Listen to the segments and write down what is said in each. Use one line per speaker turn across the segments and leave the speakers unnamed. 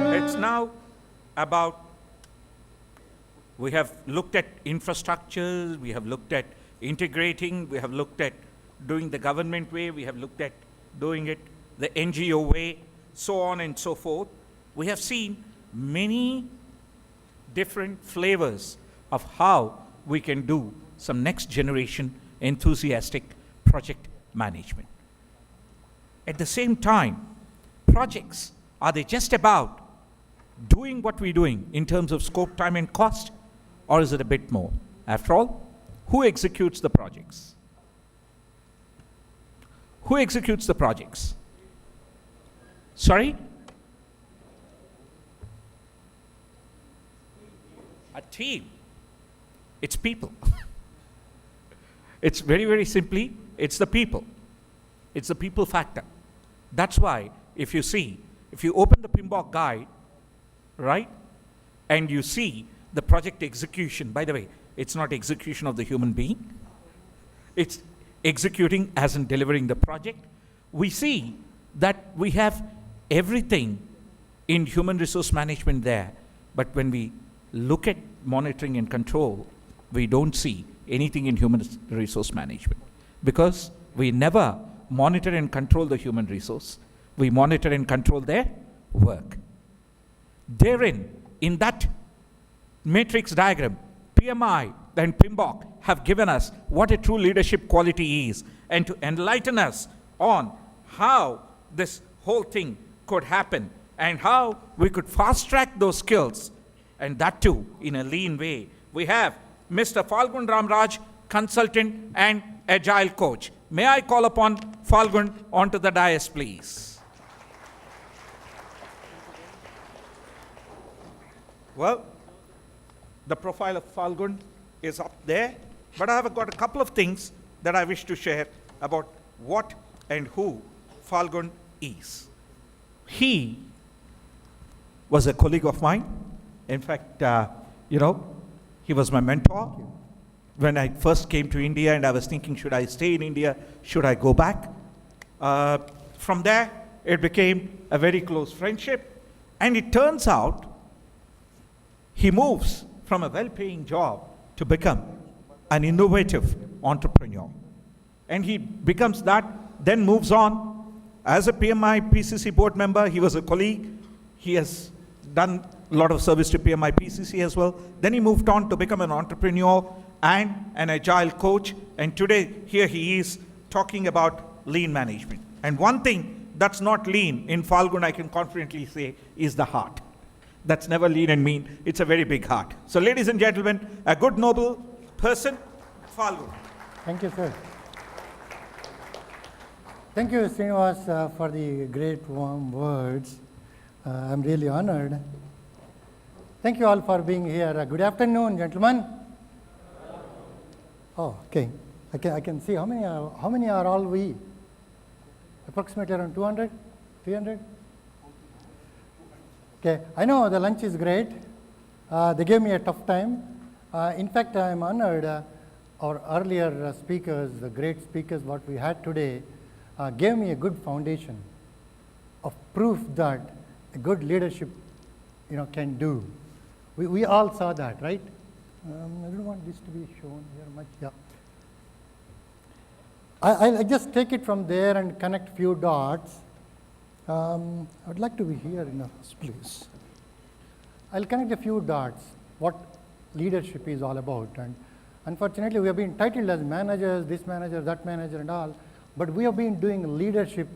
It's now about, we have looked at infrastructure, we have looked at integrating, we have looked at doing the government way, we have looked at doing it the NGO way, so on and so forth. We have seen many different flavors of how we can do some next generation enthusiastic project management. At the same time, projects, are they just about doing what we're doing in terms of scope, time, and cost, or is it a bit more? After all, who executes the projects? Who executes the projects? Sorry? A team. It's people. It's very, very simply, it's the people. It's the people factor. That's why, if you see, if you open the PMBOK guide, right, and you see the project execution, by the way, it's not execution of the human being, it's executing as in delivering the project. We see that we have everything in human resource management there, but when we look at monitoring and control, we don't see anything in human resource management, because we never monitor and control the human resource. We monitor and control their work. Therein, in that matrix diagram, PMI and PMBOK have given us what a true leadership quality is, and to enlighten us on how this whole thing could happen and how we could fast track those skills, and that too in a lean way. We have Mr. Phalguna Ramaraju, consultant and agile coach. May I call upon Phalguna onto the dais, please? Well, the profile of Phalguna is up there, but I have got a couple of things that I wish to share about what and who Phalguna is. He was a colleague of mine. In fact, he was my mentor. When I first came to India and I was thinking, should I stay in India? Should I go back? From there, it became a very close friendship. And it turns out, he moves from a well-paying job to become an innovative entrepreneur. And he becomes that, then moves on. As a PMIPCC board member, he was a colleague. He has done a lot of service to PMIPCC as well. Then he moved on to become an entrepreneur and an agile coach. And today, here he is talking about lean management. And one thing that's not lean in Phalguna, I can confidently say, is the heart. That's never lean and mean. It's a very big heart. So ladies and gentlemen, a good, noble person, Phalguna.
Thank you, sir. Thank you, Srinivas, for the great warm words. I'm really honored. Thank you all for being here. Good afternoon, gentlemen. Oh, okay. I can see how many are all we? Approximately around 200, 300. Okay, I know the lunch is great. They gave me a tough time. In fact, I'm honored. Our earlier speakers, the great speakers, what we had today, gave me a good foundation of proof that a good leadership, can do. We all saw that, right? I don't want this to be shown here much. Yeah. I just take it from there and connect few dots. I would like to be here in the first place. I'll connect a few dots, what leadership is all about. And unfortunately, we have been titled as managers, this manager, that manager and all, but we have been doing leadership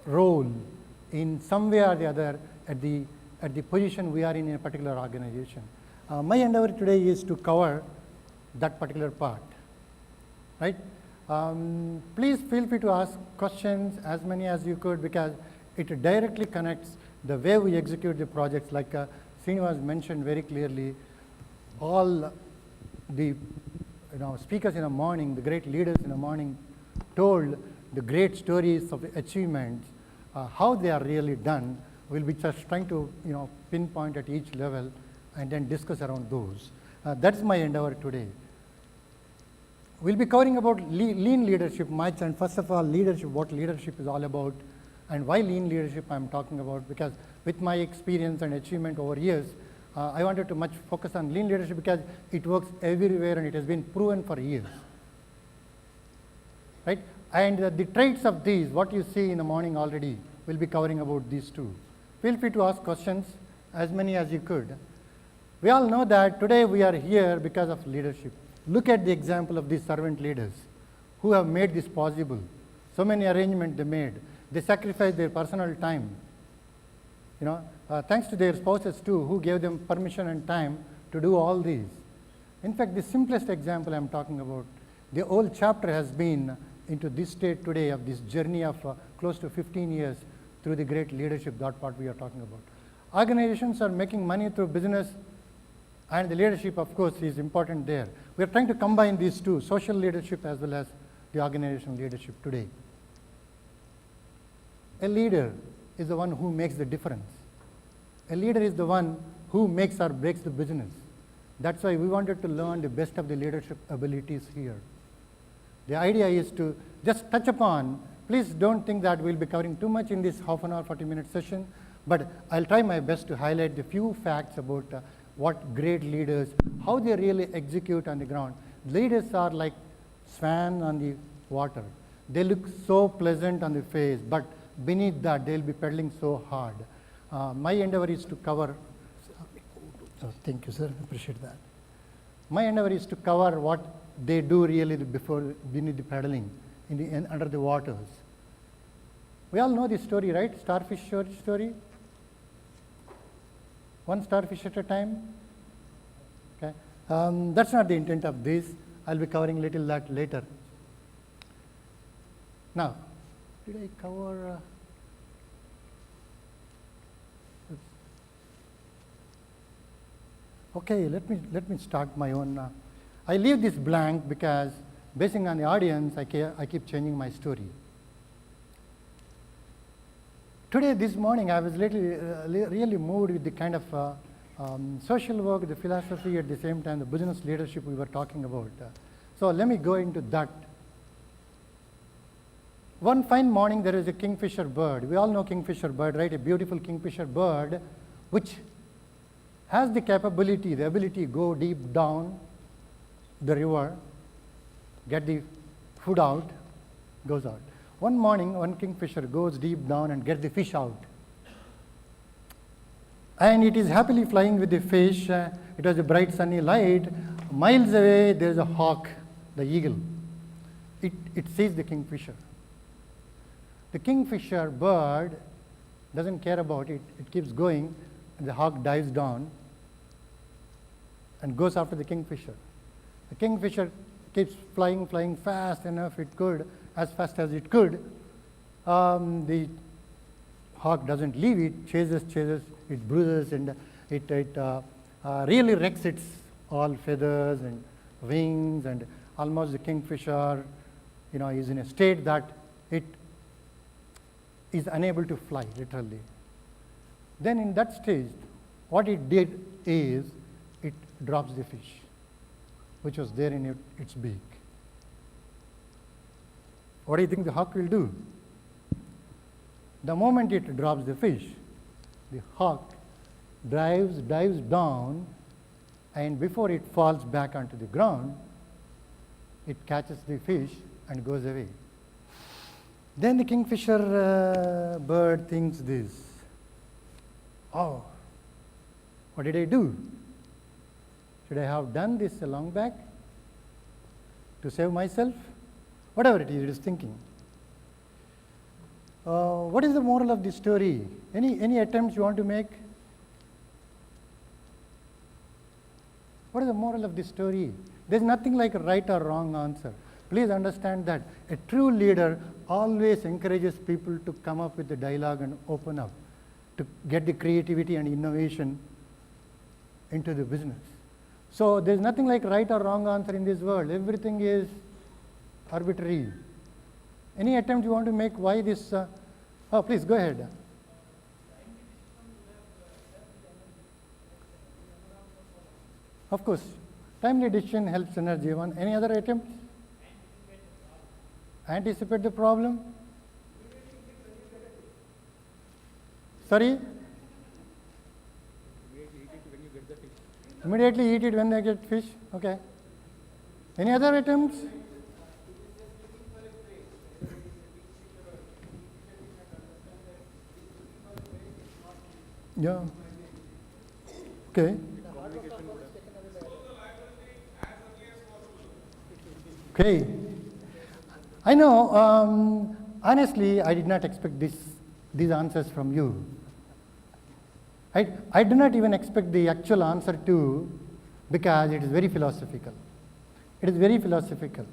role in some way or the other at the position we are in a particular organization. My endeavor today is to cover that particular part, right? Please feel free to ask questions, as many as you could, because it directly connects the way we execute the projects. Like Srinivas mentioned very clearly, all the speakers in the morning, the great leaders in the morning told the great stories of achievements, how they are really done. We'll be just trying to pinpoint at each level and then discuss around those. That's my endeavor today. We'll be covering about lean leadership much, and first of all, leadership, what leadership is all about, and why lean leadership I'm talking about, because with my experience and achievement over years, I wanted to much focus on lean leadership because it works everywhere and it has been proven for years. Right? And the traits of these, what you see in the morning already, we'll be covering about these two. Feel free to ask questions, as many as you could. We all know that today we are here because of leadership. Look at the example of these servant leaders who have made this possible. So many arrangements they made. They sacrificed their personal time. Thanks to their spouses too, who gave them permission and time to do all these. In fact, the simplest example I'm talking about, the whole chapter has been into this state today of this journey of close to 15 years through the great leadership, that part we are talking about. Organizations are making money through business, and the leadership, of course, is important there. We are trying to combine these two, social leadership as well as the organizational leadership today. A leader is the one who makes the difference. A leader is the one who makes or breaks the business. That's why we wanted to learn the best of the leadership abilities here. The idea is to just touch upon, please don't think that we'll be covering too much in this half an hour, 40-minute session, but I'll try my best to highlight the few facts about what great leaders, how they really execute on the ground. Leaders are like swan on the water. They look so pleasant on the face, but beneath that, they'll be pedaling so hard. My endeavor is to cover, thank you, sir, appreciate that. My endeavor is to cover what they do really beneath the paddling, under the waters. We all know this story, right? Starfish story. One starfish at a time. Okay. That's not the intent of this. I'll be covering little that later. Now, did I cover? Okay, let me start my own. I leave this blank because, basing on the audience, I keep changing my story. Today, this morning, I was really moved with the kind of social work, the philosophy, at the same time, the business leadership we were talking about. So let me go into that. One fine morning, there is a kingfisher bird. We all know kingfisher bird, right? A beautiful kingfisher bird, which has the capability, the ability to go deep down the river, get the food out, goes out. One morning, one kingfisher goes deep down and gets the fish out. And it is happily flying with the fish. It was a bright sunny light. Miles away, there is a hawk, the eagle. It sees the kingfisher. The kingfisher bird doesn't care about it. It keeps going, and the hawk dives down and goes after the kingfisher. The kingfisher keeps flying fast enough it could, as fast as it could. The hawk doesn't leave it, chases, it bruises, and it really wrecks its all feathers and wings, and almost the kingfisher, is in a state that it is unable to fly, literally. Then in that stage, what it did is it drops the fish, which was there in its beak. What do you think the hawk will do? The moment it drops the fish, the hawk dives down, and before it falls back onto the ground, it catches the fish and goes away. Then the kingfisher bird thinks this: oh, what did I do? Should I have done this long back to save myself? Whatever it is thinking. What is the moral of the story? Any attempts you want to make? What is the moral of the story? There's nothing like a right or wrong answer. Please understand that a true leader always encourages people to come up with the dialogue and open up, to get the creativity and innovation into the business. So there's nothing like right or wrong answer in this world. Everything is arbitrary. Any attempt you want to make why this? Oh, please go ahead. Of course, timely decision helps energy. One. Any other attempt? Anticipate the problem. Sorry? Immediately eat it when they get fish. Okay. Any other attempts? Yeah. Okay. Okay. I know, honestly, I did not expect these answers from you. I do not even expect the actual answer to, because it is very philosophical. It is very philosophical.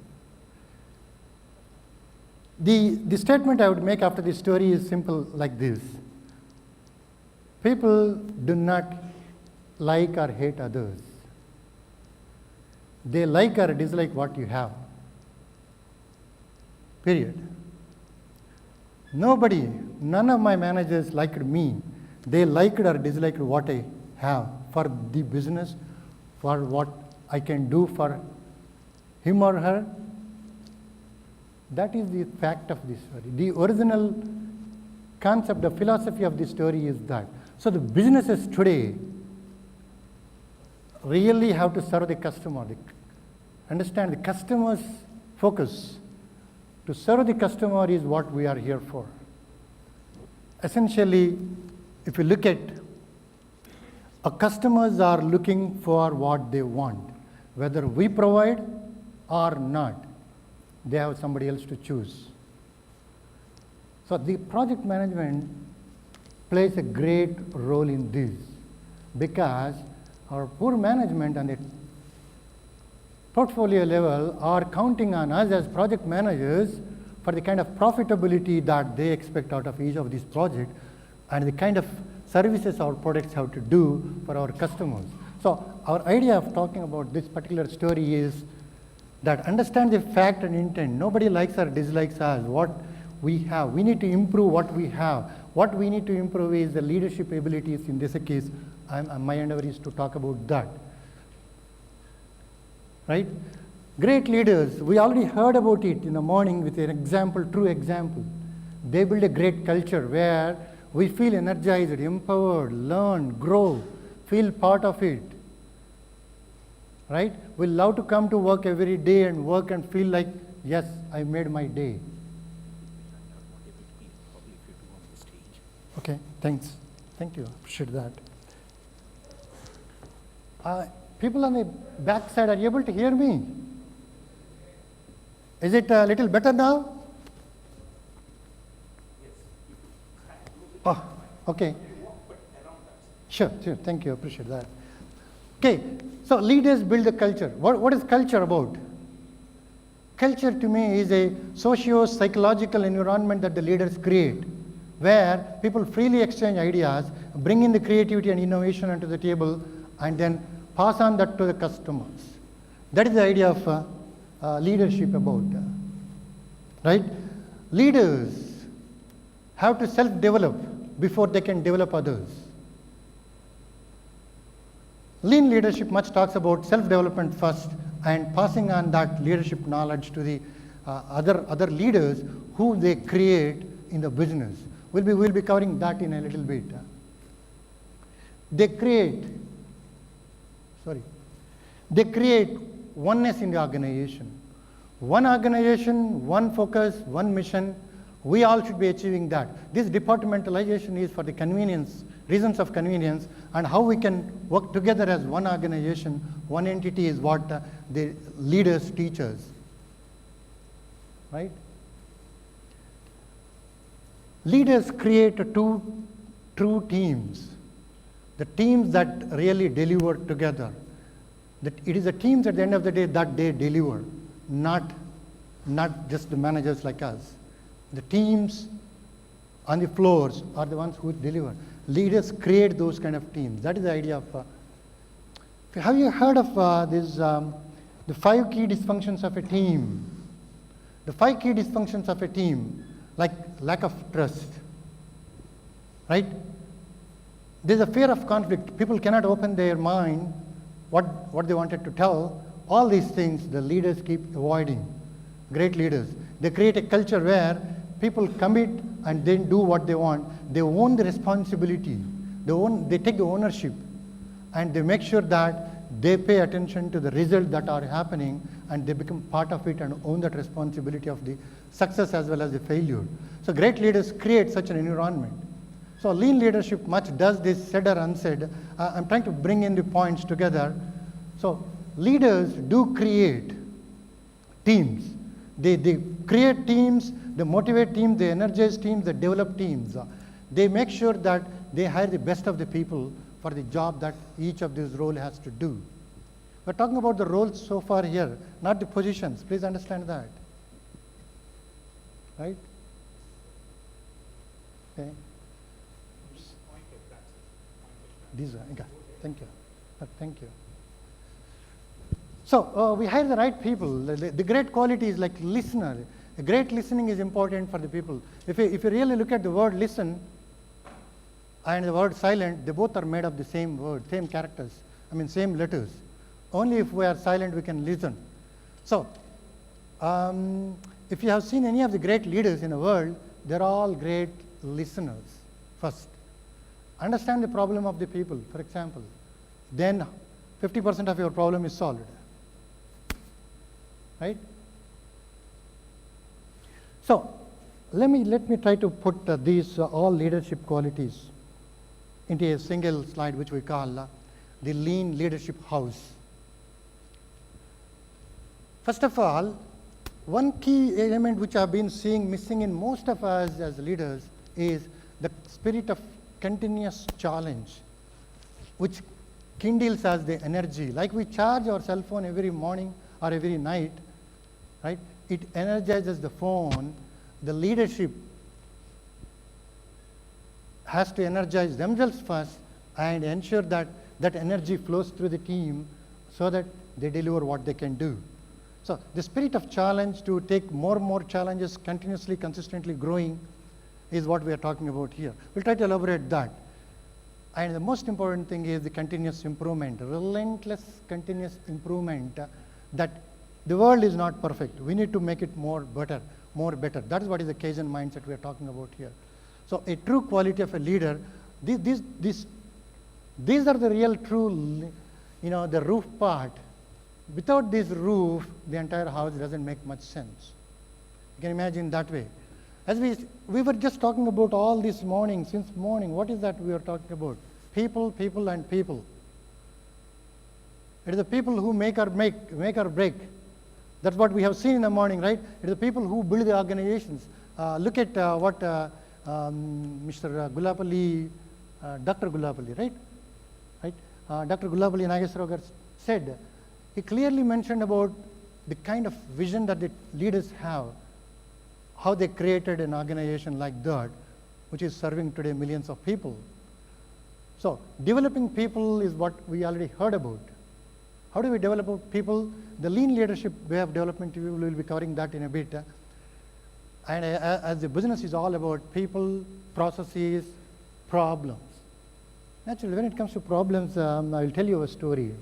The statement I would make after this story is simple like this. People do not like or hate others. They like or dislike what you have. Period. None of my managers liked me. They liked or disliked what I have for the business, for what I can do for him or her. That is the fact of this story. The original concept, the philosophy of this story is that. So the businesses today really have to serve the customer. Understand the customer's focus. To serve the customer is what we are here for. Essentially, if you look at, our customers are looking for what they want. Whether we provide or not, they have somebody else to choose. So the project management plays a great role in this, because our poor management and the portfolio level are counting on us as project managers for the kind of profitability that they expect out of each of these projects and the kind of services our products have to do for our customers. So our idea of talking about this particular story is that understand the fact and intent. Nobody likes or dislikes us, what we have. We need to improve what we have. What we need to improve is the leadership abilities. In this case, my endeavor is to talk about that. Right? Great leaders, we already heard about it in the morning with an example, true example. They build a great culture where we feel energized, empowered, learn, grow, feel part of it. Right? We love to come to work every day and work and feel like, yes, I made my day. Okay, thanks. Thank you, appreciate that. People on the back side, are you able to hear me? Is it a little better now? Oh, okay. Sure, thank you, appreciate that. Okay, so leaders build a culture. What is culture about? Culture to me is a socio-psychological environment that the leaders create, where people freely exchange ideas, bring in the creativity and innovation onto the table, and then pass on that to the customers. That is the idea of leadership about, right? Leaders have to self-develop before they can develop others. Lean leadership much talks about self-development first and passing on that leadership knowledge to the other leaders who they create in the business. We'll be covering that in a little bit. They create oneness in the organization. One organization, one focus, one mission. We all should be achieving that. This departmentalization is for the convenience, reasons of convenience, and how we can work together as one organization, one entity is what the leaders teach us. Right? Leaders create two true teams, the teams that really deliver together. That it is the teams at the end of the day that they deliver, not just the managers like us. The teams on the floors are the ones who deliver. Leaders create those kind of teams. That is the idea of Have you heard of the 5 key dysfunctions of a team? The 5 key dysfunctions of a team, like lack of trust, right? There's a fear of conflict. People cannot open their mind, what they wanted to tell. All these things the leaders keep avoiding. Great leaders. They create a culture where people commit and then do what they want. They own the responsibility. They take the ownership, and they make sure that they pay attention to the results that are happening, and they become part of it and own that responsibility of the success as well as the failure. So great leaders create such an environment. So lean leadership much does this, said or unsaid. I'm trying to bring in the points together. So leaders do create teams. They create teams, they motivate teams, they energize teams, they develop teams. They make sure that they hire the best of the people for the job that each of these roles has to do. We're talking about the roles so far here, not the positions. Please understand that. Right? Okay. These are, okay. Thank you. Thank you. So we hire the right people. The great quality is like listener. A great listening is important for the people. If you really look at the word listen and the word silent, they both are made of the same word, same characters, same letters. Only if we are silent we can listen. So if you have seen any of the great leaders in the world, they're all great listeners first. Understand the problem of the people, for example. Then 50% of your problem is solved. Right? So let me try to put these all leadership qualities into a single slide, which we call the lean leadership house. First of all, one key element which I've been seeing missing in most of us as leaders is the spirit of continuous challenge, which kindles us the energy. Like we charge our cell phone every morning or every night, right? It energizes the phone. The leadership has to energize themselves first and ensure that that energy flows through the team so that they deliver what they can do. So the spirit of challenge, to take more and more challenges, continuously, consistently growing, is what we are talking about here. We'll try to elaborate that. And the most important thing is the continuous improvement, relentless continuous improvement, that the world is not perfect. We need to make it more better. That is what is the Kaizen mindset we are talking about here. So a true quality of a leader, these are the real true, the roof part. Without this roof, the entire house doesn't make much sense. You can imagine that way. As we were just talking about all this morning, since morning, what is that we are talking about? People, and people. It is the people who make or break. That's what we have seen in the morning, right? It is the people who build the organizations. Look at what Mr. Gulapalli, Dr. Gulapalli, right? Dr. Gulapalli Nageswarar said. He clearly mentioned about the kind of vision that the leaders have, how they created an organization like that, which is serving today millions of people. So developing people is what we already heard about. How do we develop people? The lean leadership way of development, we will be covering that in a bit. And as the business is all about people, processes, problems. Naturally, when it comes to problems, I will tell you a story.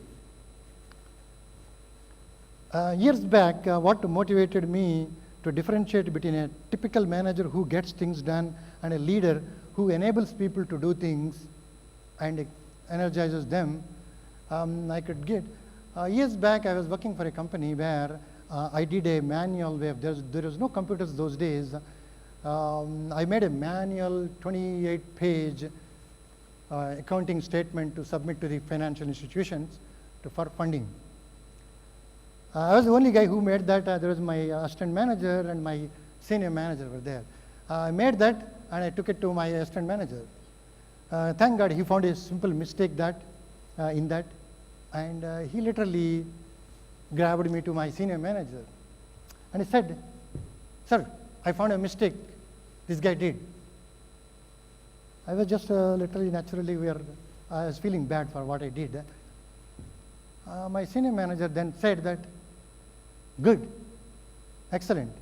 Years back, what motivated me to differentiate between a typical manager who gets things done and a leader who enables people to do things and energizes them, I could get. Years back, I was working for a company where I did a manual where there was no computers those days. I made a manual 28-page accounting statement to submit to the financial institutions for funding. I was the only guy who made that. There was my assistant manager and my senior manager were there. I made that and I took it to my assistant manager. Thank God he found a simple mistake in that, and he literally grabbed me to my senior manager and he said, "Sir, I found a mistake this guy did." I was just literally, naturally, I was feeling bad for what I did. My senior manager then said that, good, excellent.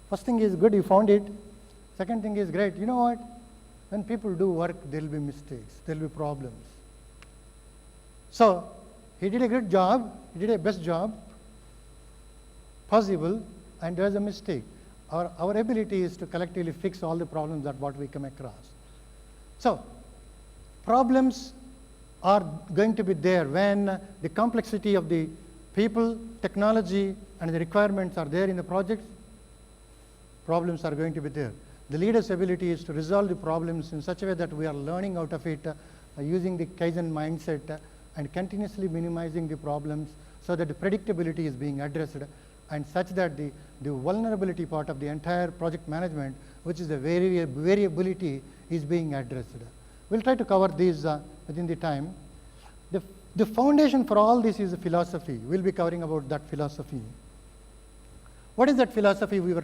First thing is good, you found it. Second thing is great. You know what? When people do work, there will be mistakes, there will be problems. So he did a good job, he did a best job possible, and there is a mistake. Our ability is to collectively fix all the problems that what we come across. So problems are going to be there when the complexity of the people, technology, and the requirements are there in the project. Problems are going to be there. The leader's ability is to resolve the problems in such a way that we are learning out of it, using the Kaizen mindset, and continuously minimizing the problems so that the predictability is being addressed, and such that the vulnerability part of the entire project management, which is the variability, is being addressed. We'll try to cover these within the time. The foundation for all this is a philosophy. We'll be covering about that philosophy. What is that philosophy we were